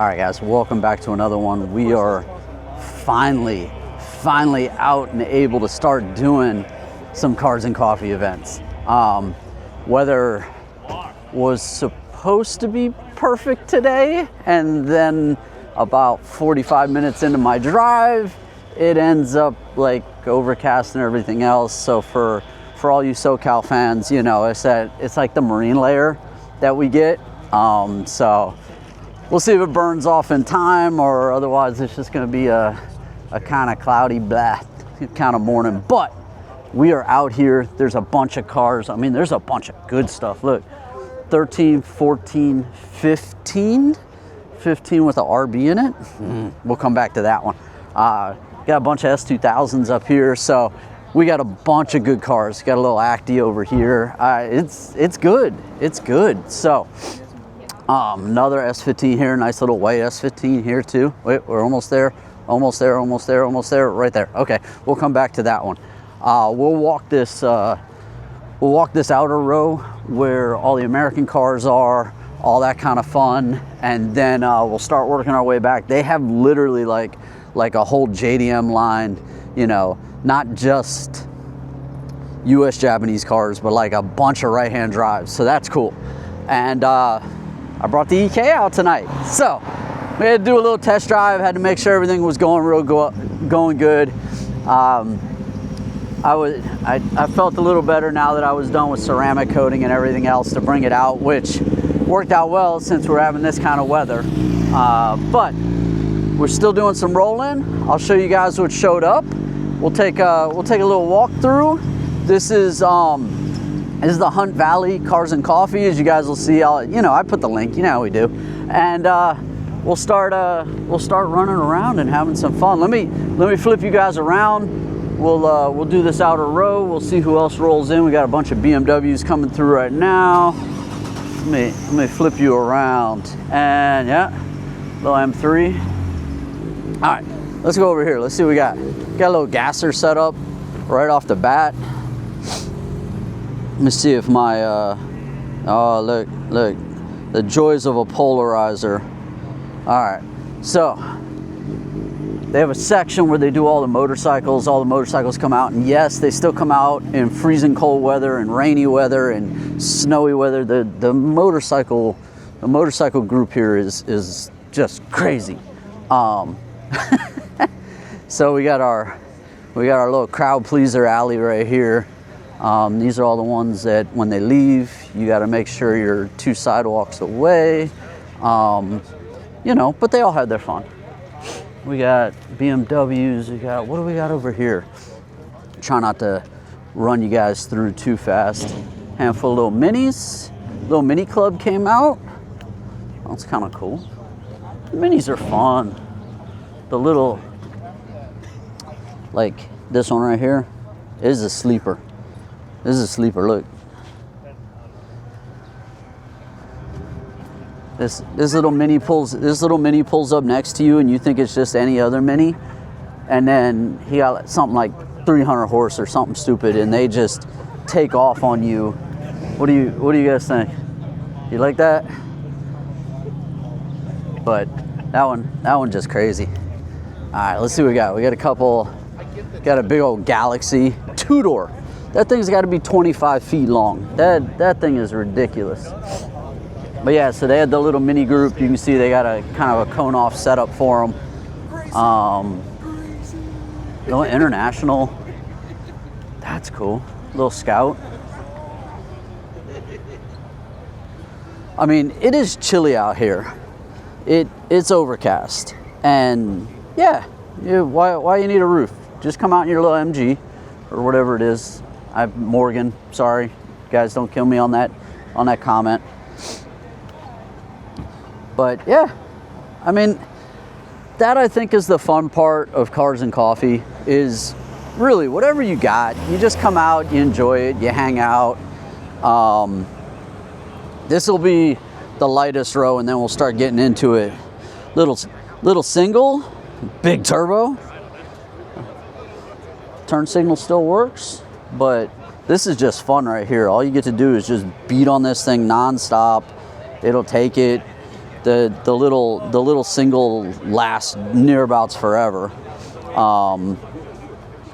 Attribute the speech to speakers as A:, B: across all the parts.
A: All right, guys, welcome back to another one. We are finally out and able to start doing some Cars and Coffee events. Weather was supposed to be perfect today, and then about 45 minutes into my drive, it ends up like overcast and everything else. So for all you SoCal fans, you know, it's like the marine layer that we get. So we'll see if it burns off in time, or otherwise it's just going to be a kind of cloudy, blah kind of morning. But we are out here. There's a bunch of cars. I mean, there's a bunch of good stuff. Look, 13, 14, 15 with an RB in it. We'll come back to that one. Got a bunch of S2000s up here. So we got a bunch of good cars. Got a little Acti over here. It's good. It's good. So another S15 here, nice little white S15 here too. Wait, we're almost there, right there. Okay, we'll come back to that one. We'll walk this outer row where all the American cars are, all that kind of fun, and then we'll start working our way back. They have literally like a whole JDM line, you know, not just US Japanese cars, but like a bunch of right-hand drives. So that's cool. And I brought the EK out tonight. So we had to do a little test drive, had to make sure everything was going good. I felt a little better now that I was done with ceramic coating and everything else to bring it out, which worked out well since we're having this kind of weather. But we're still doing some rolling. I'll show you guys what showed up. We'll take a little walk through. This is the Hunt Valley Cars and Coffee. As you guys will see, I put the link. You know how we do. And we'll start running around and having some fun. Let me flip you guys around. We'll do this outer row. We'll see who else rolls in. We got a bunch of BMWs coming through right now. Let me flip you around. And yeah, little M3. All right, let's go over here. Let's see what we got. Got a little gasser set up right off the bat. Let me see if my, oh, look, the joys of a polarizer. All right, so they have a section where they do all the motorcycles. All the motorcycles come out, and yes, they still come out in freezing cold weather and rainy weather and snowy weather. The motorcycle group here is just crazy. So we got our little crowd pleaser alley right here. These are all the ones that when they leave, you got to make sure you're 2 sidewalks away. You know, but they all had their fun. We got BMWs. We got, what do we got over here? Try not to run you guys through too fast. Handful of little minis. Little mini club came out. That's kind of cool. The minis are fun. The little, like this one right here, is a sleeper. This is a sleeper, look. This little mini pulls up next to you and you think it's just any other mini. And then he got something like 300 horse or something stupid, and they just take off on you. What do you guys think? You like that? But that one just crazy. All right, let's see what we got. We got got a big old Galaxy 2-door. That thing's got to be 25 feet long. That thing is ridiculous. But yeah, so they had the little mini group. You can see they got a kind of a cone off setup for them. Little International. That's cool. Little Scout. I mean, it is chilly out here. It's overcast, and yeah, why you need a roof? Just come out in your little MG or whatever it is. Morgan, sorry, guys, don't kill me on that comment. But yeah, I mean, that I think is the fun part of Cars and Coffee, is really whatever you got, you just come out, you enjoy it, you hang out. This will be the lightest row, and then we'll start getting into it. Little single, big turbo. Turn signal still works, but this is just fun right here. All you get to do is just beat on this thing nonstop. It'll take it. the little single lasts nearabouts forever.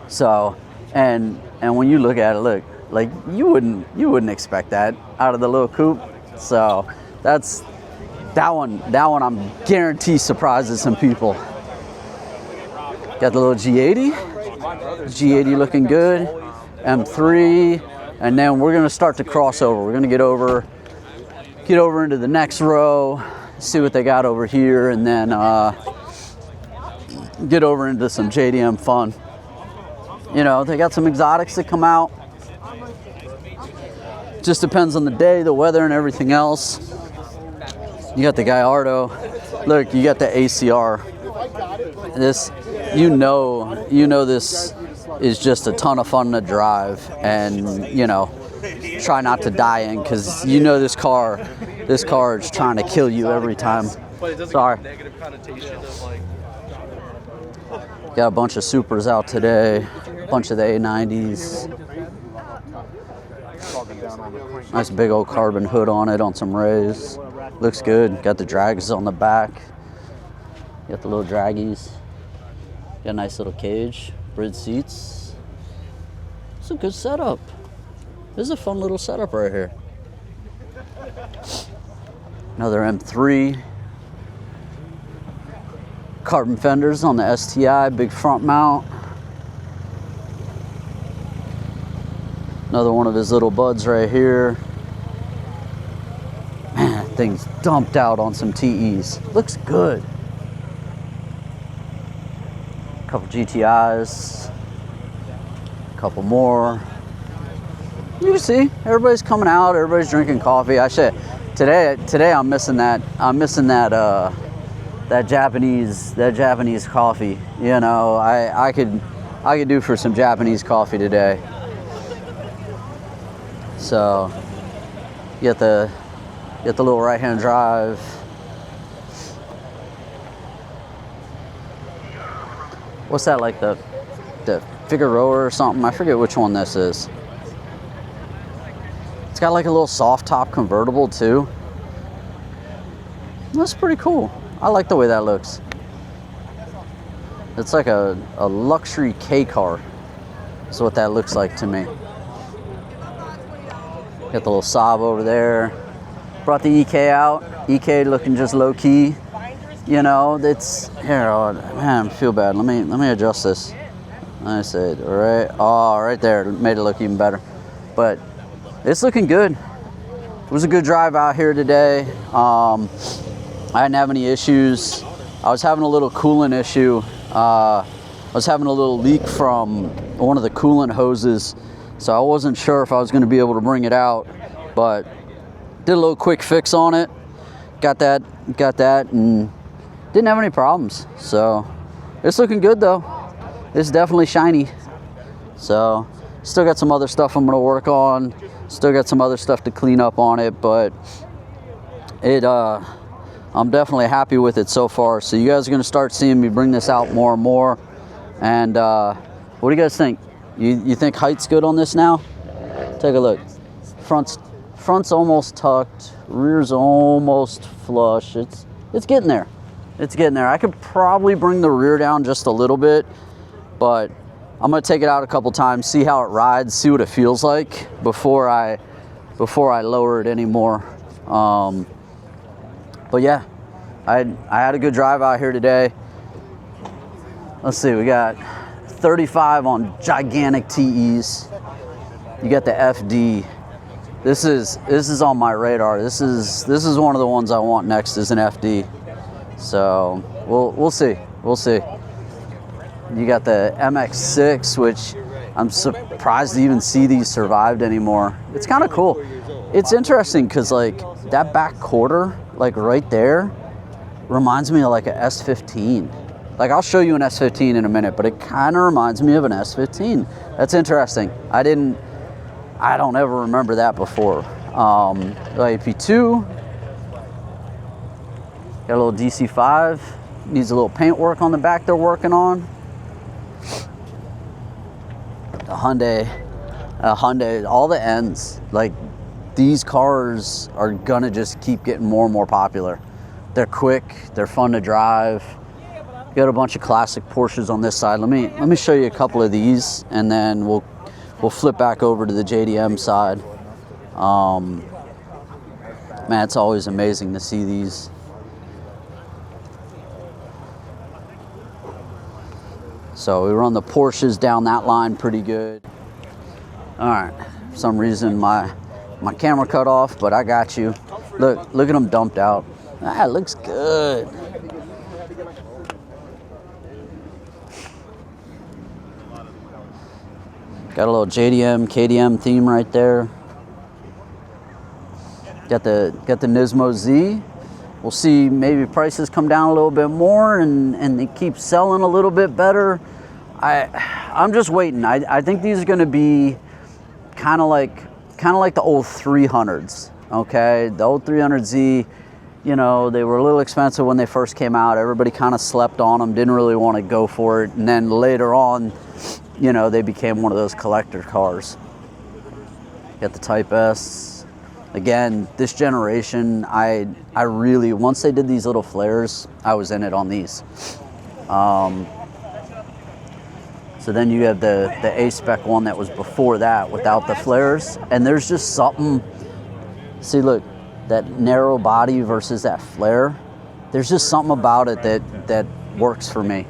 A: So, and when you look at it, look, like you wouldn't expect that out of the little coupe. So that one I'm guaranteed surprises some people. Got the little G80 looking good, M3, and then we're gonna start to cross over. We're gonna get over into the next row, see what they got over here, and then get over into some JDM fun. You know, they got some exotics that come out. Just depends on the day, the weather, and everything else. You got the Gallardo. Look, you got the ACR. This, you know this is just a ton of fun to drive, and you know, try not to die in, because you know this car is trying to kill you every time. Sorry. Got a bunch of Supers out today, a bunch of the A90s. Nice big old carbon hood on it on some Rays. Looks good. Got the drags on the back. Got the little draggies. Got a nice little cage, bridge seats. It's a good setup. This is a fun little setup right here. Another M3. Carbon fenders on the STI, big front mount. Another one of his little buds right here. Man, that thing's dumped out on some TEs. Looks good. A couple GTIs. A couple more. You can see everybody's coming out. Everybody's drinking coffee. Today I'm missing that. I'm missing that Japanese coffee. You know, I could do for some Japanese coffee today. So you get the little right-hand drive. What's that, like the Figueroa or something? I forget which one this is. It's got like a little soft top convertible too. That's pretty cool. I like the way that looks. It's like a luxury K car. That's what that looks like to me. Got the little Saab over there. Brought the EK out. EK looking just low key. You know, it's here. Oh, man, I feel bad. Let me adjust this. I said, all right. Oh, right there, made it look even better. But it's looking good. It was a good drive out here today. I didn't have any issues. I was having a little coolant issue. I was having a little leak from one of the coolant hoses. So I wasn't sure if I was going to be able to bring it out, but did a little quick fix on it. Got that, and didn't have any problems. So it's looking good though. It's definitely shiny. So still got some other stuff I'm going to work on. Still got some other stuff to clean up on it, but I'm definitely happy with it so far. So you guys are going to start seeing me bring this out more and more. And what do you guys think? You think height's good on this now? Take a look. Front's almost tucked. Rear's almost flush. It's getting there. It's getting there. I could probably bring the rear down just a little bit, but I'm gonna take it out a couple times, see how it rides, see what it feels like before I lower it anymore. But yeah, I had a good drive out here today. Let's see, we got 35 on gigantic TEs. You got the FD. This is on my radar. This is one of the ones I want next is an FD. So we'll see. We'll see. You got the MX-6, which I'm surprised to even see these survived anymore. It's kind of cool. It's interesting because like that back quarter, like right there, reminds me of like a S15. Like I'll show you an S15 in a minute, but it kind of reminds me of an S15. That's interesting. I don't ever remember that before. The AP2, got a little DC5, needs a little paint work on the back they're working on. The Hyundai, all the ends, like these cars are gonna just keep getting more and more popular. They're quick, they're fun to drive. Got a bunch of classic Porsches on this side. Let me show you a couple of these, and then we'll flip back over to the JDM side. Man, it's always amazing to see these. So we run the Porsches down that line pretty good. All right, for some reason my camera cut off, but I got you. Look at them dumped out. Ah, it looks good. Got a little JDM, KDM theme right there. Got the Nismo Z. We'll see maybe prices come down a little bit more and they keep selling a little bit better. I'm just waiting. I think these are going to be kind of like the old 300s. Okay, the old 300Z. You know, they were a little expensive when they first came out. Everybody kind of slept on them, didn't really want to go for it, and then later on, you know, they became one of those collector cars. Got the Type S. Again, this generation, I really, once they did these little flares, I was in it on these. So then you have the A-Spec one that was before that without the flares, and there's just something, see look, that narrow body versus that flare, there's just something about it that works for me.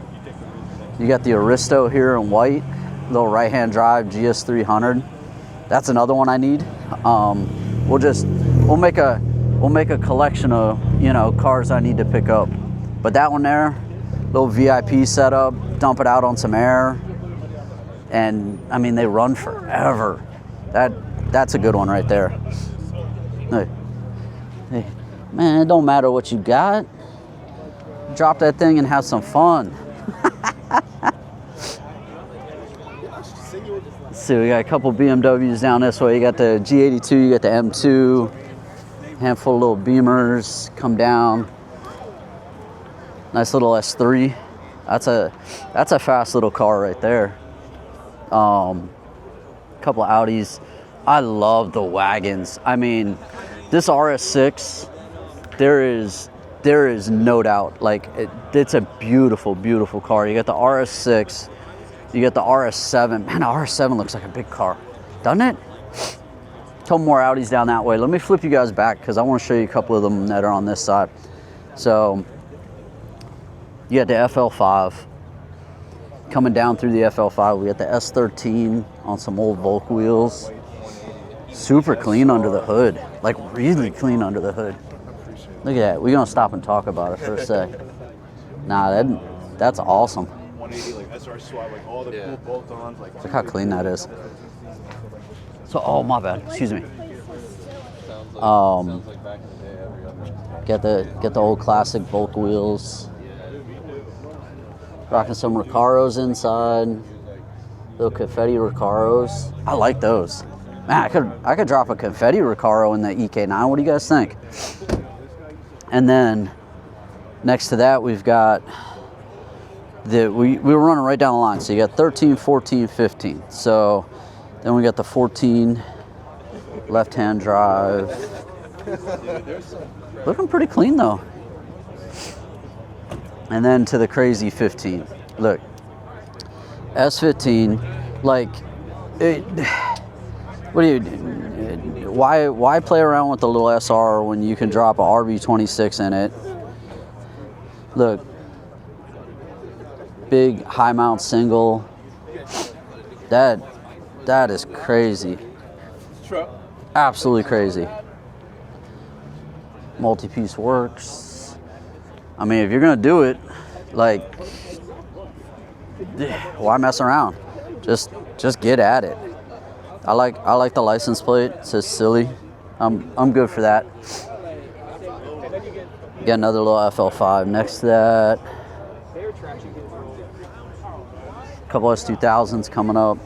A: You got the Aristo here in white, little right-hand drive GS300. That's another one I need. We'll make a collection of, you know, cars I need to pick up. But that one there, little VIP setup, dump it out on some air, and I mean they run forever. That's a good one right there. Hey, man, it don't matter what you got. Drop that thing and have some fun. Let's see, we got a couple BMWs down this way. You got the G82, you got the M2, handful of little Beamers come down. Nice little S3. That's a fast little car right there. Couple of Audis. I love the wagons. I mean, this RS6, there is no doubt. Like it's a beautiful, beautiful car. You got the RS6. You got the RS7. Man, the RS7 looks like a big car, doesn't it? Couple more Audis down that way. Let me flip you guys back because I want to show you a couple of them that are on this side. So you got the FL5 coming down through the FL5. We got the S13 on some old Volk wheels. Super clean under the hood, like really clean under the hood. Look at that. We're gonna stop and talk about it for a sec. Nah, that's awesome. 180 like SR swap, like all the cool bolt-ons. Look how clean that is. So, oh my bad. Excuse me. Get the old classic Volk wheels. Rocking some Recaros inside. Little confetti Recaros. I like those. Man, I could drop a confetti Recaro in the EK9. What do you guys think? And then next to that, we've got we were running right down the line. So you got 13, 14, 15. So then we got the 14 left-hand drive. Looking pretty clean though. And then to the crazy 15. Look, S15, like what do you? Why play around with the little SR when you can drop a RB26 in it? Look, big high mount single. That is crazy. Absolutely crazy. Multi-piece works. I mean, if you're gonna do it, like, why mess around? Just get at it. I like the license plate. It says silly. I'm good for that. Got another little FL5 next to that. A couple S2000s coming up.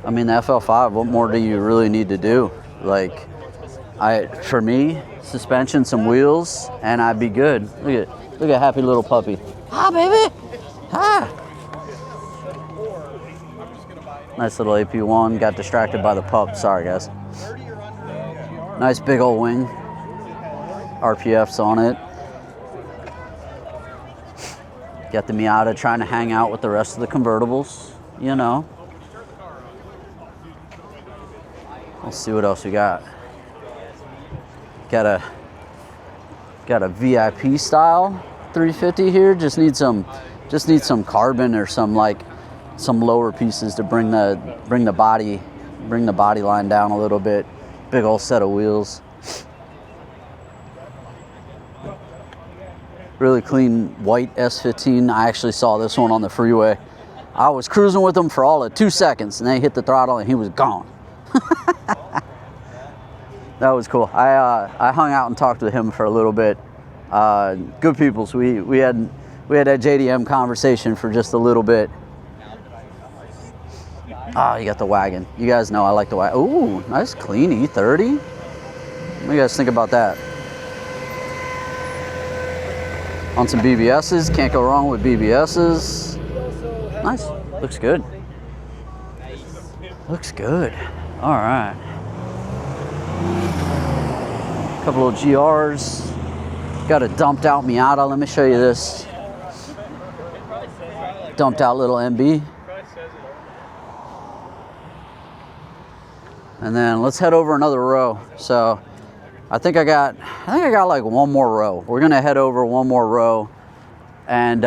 A: I mean, the FL5, what more do you really need to do? Like, for me, suspension, some wheels, and I'd be good. Look at happy little puppy. Hi, baby. Hi. Nice little AP1. Got distracted by the pup. Sorry, guys. Nice big old wing. RPFs on it. Got the Miata trying to hang out with the rest of the convertibles, you know. Let's see what else we got. Got a VIP style 350 here. Just need some carbon or some lower pieces to bring the body line down a little bit. Big old set of wheels. Really clean white S15. I actually saw this one on the freeway. I was cruising with him for all of 2 seconds, and they hit the throttle, and he was gone. That was cool. I hung out and talked with him for a little bit. Good people. So we had that JDM conversation for just a little bit. Ah, you got the wagon. You guys know I like the wagon. Ooh, nice clean E30. What do you guys think about that? On some BBSs, can't go wrong with BBSs. Nice, looks good. Looks good. All right. Couple of GRs. Got a dumped out Miata. Let me show you this. Dumped out little MB. And then let's head over another row. So I think I got like one more row. We're gonna head over one more row. And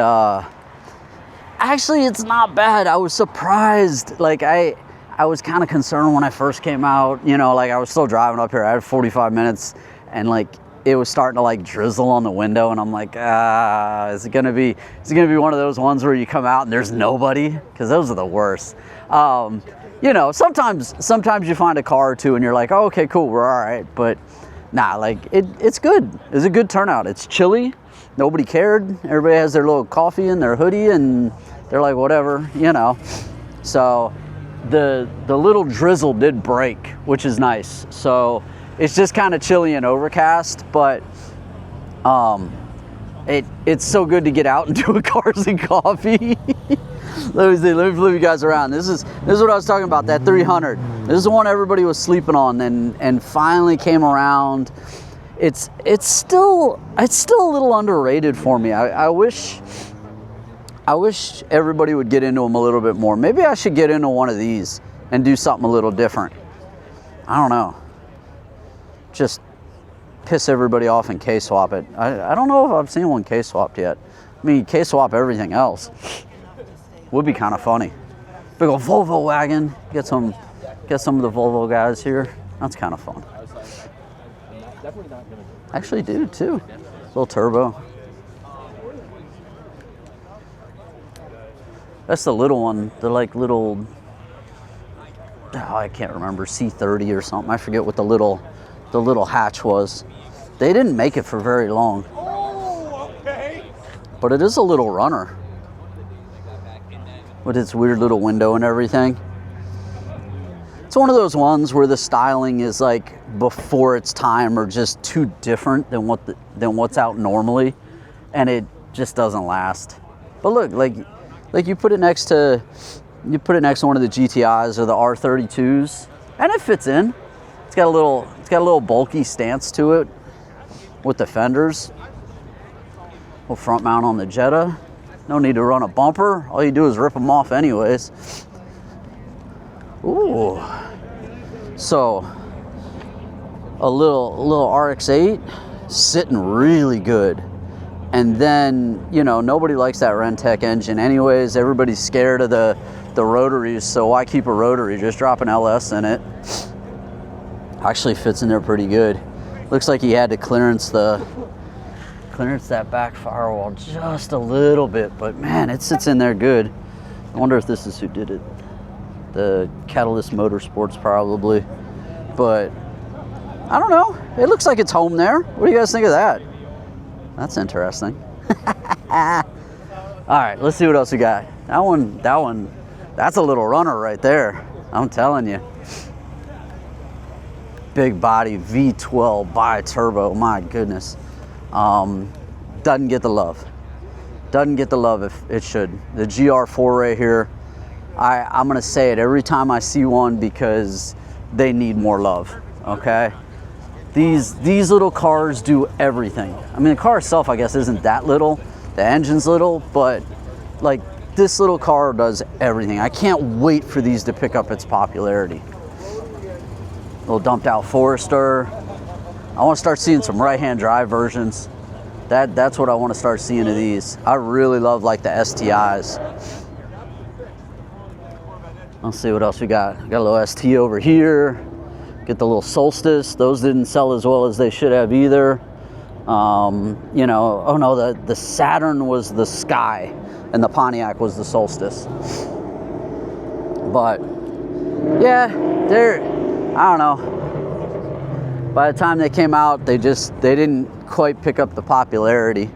A: actually it's not bad. I was surprised. Like I was kind of concerned when I first came out, you know, like I was still driving up here. I had 45 minutes and like it was starting to like drizzle on the window, and I'm like, is it gonna be one of those ones where you come out and there's nobody? Because those are the worst. You know, sometimes you find a car or two and you're like, oh, okay, cool, we're all right. But nah, like it's good. It's a good turnout. It's chilly. Nobody cared. Everybody has their little coffee and their hoodie, and they're like, whatever, you know. So the little drizzle did break, which is nice. So it's just kind of chilly and overcast, but it's so good to get out and do a cars and coffee. Let me flip you guys around. This is what I was talking about, that 300. This is the one everybody was sleeping on and finally came around. It's still a little underrated for me. I wish everybody would get into them a little bit more. Maybe I should get into one of these and do something a little different. I don't know. Just piss everybody off and K-swap it. I don't know if I've seen one K-swapped yet. I mean, K-swap everything else. Would be kind of funny. Big old Volvo wagon. Get some of the Volvo guys here. That's kind of fun. Actually do too. Little turbo. That's the little one. The like little, oh, I can't remember, C30 or something. I forget what the little hatch was. They didn't make it for very long. But it is a little runner. With its weird little window and everything. It's one of those ones where the styling is like before its time or just too different than what's out normally, and it just doesn't last. But look, like you put it next to one of the GTIs or the R32s, and it fits in. It's got a little bulky stance to it with the fenders. Little front mount on the Jetta. No need to run a bumper. All you do is rip them off anyways. Ooh. So, a little RX-8 sitting really good. And then, you know, nobody likes that Rentec engine anyways. Everybody's scared of the rotaries, so why keep a rotary? Just drop an LS in it. Actually fits in there pretty good. Looks like he had to clearance that back firewall just a little bit, but man, it sits in there good. I wonder if this is who did it. The Catalyst Motorsports probably, but I don't know. It looks like it's home there. What do you guys think of that? That's interesting. All right, let's see what else we got. That one, that's a little runner right there. I'm telling you. Big body V12 bi-turbo, my goodness. Doesn't get the love. Doesn't get the love if it should. The GR4 right here, I'm gonna say it every time I see one because they need more love, okay? These little cars do everything. I mean, the car itself, I guess, isn't that little. The engine's little, but like this little car does everything. I can't wait for these to pick up its popularity. Little dumped out Forester. I want to start seeing some right-hand drive versions. That's what I want to start seeing of these. I really love like the STIs. Let's see what else we got. Got a little ST over here. Get the little Solstice. Those didn't sell as well as they should have either. You know, oh no, the Saturn was the Sky and the Pontiac was the Solstice. But yeah, I don't know. By the time they came out, they didn't quite pick up the popularity.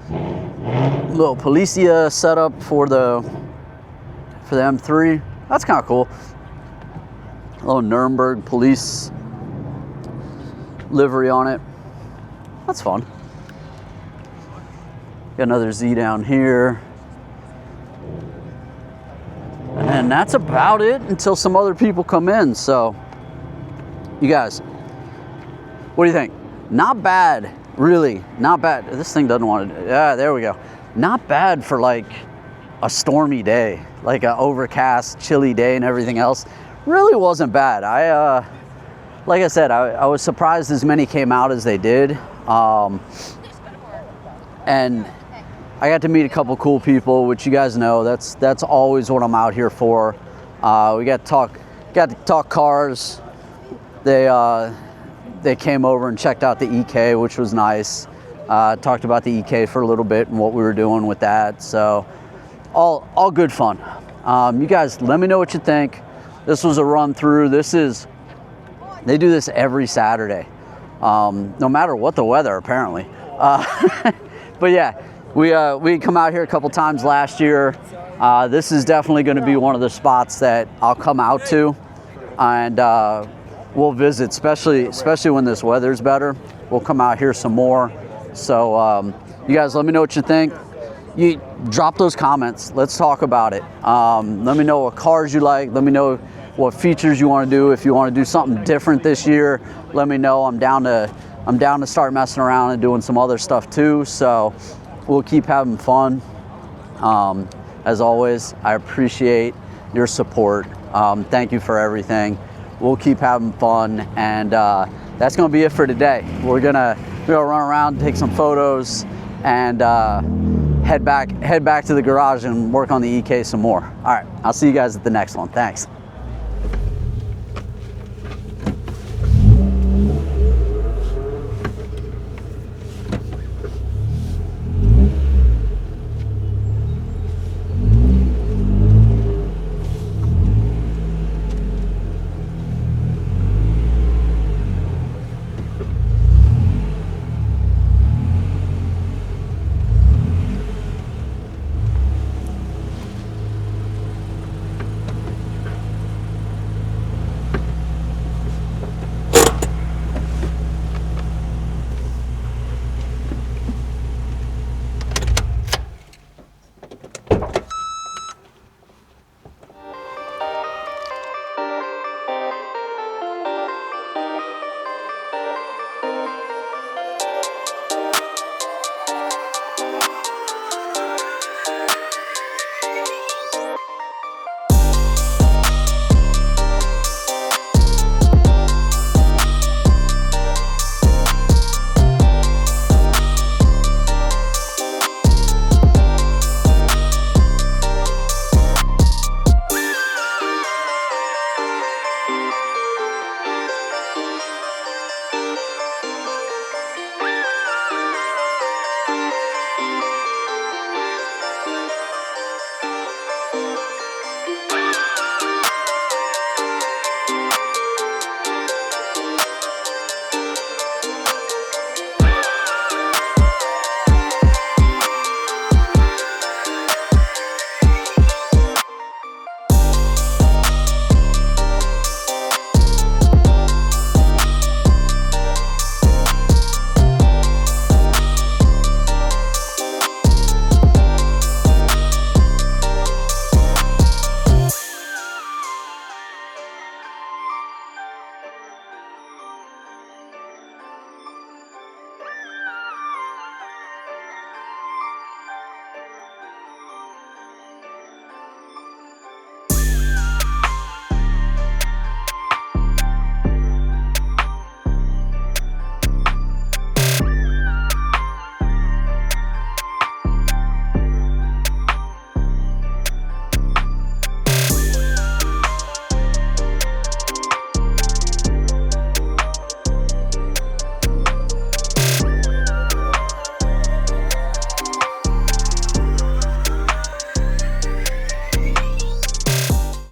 A: Little Policia setup for the M3. That's kind of cool. A little Nuremberg police livery on it. That's fun. Got another Z down here. And that's about it until some other people come in. So, you guys, what do you think? Not bad, really. Not bad. This thing doesn't want to, yeah, there we go. Not bad for like a stormy day, like an overcast, chilly day and everything else. Really wasn't bad. Like I said, I was surprised as many came out as they did. And I got to meet a couple cool people, which you guys know, that's always what I'm out here for. We got to talk cars. They came over and checked out the EK, which was nice. Talked about the EK for a little bit and what we were doing with that. So all good fun. You guys, let me know what you think. This was a run through. They do this every Saturday, no matter what the weather, apparently. But yeah, we come out here a couple times last year. This is definitely going to be one of the spots that I'll come out to, and we'll visit, especially when this weather's better. We'll come out here some more. So you guys, let me know what you think. You drop those comments. Let's talk about it. Let me know what cars you like. Let me know what features you want to do. If you want to do something different this year, let me know. I'm down to start messing around and doing some other stuff too. So we'll keep having fun. As always, I appreciate your support. Thank you for everything. We'll keep having fun, and that's gonna be it for today. We're gonna run around, take some photos, and head back to the garage and work on the EK some more. All right, I'll see you guys at the next one. Thanks.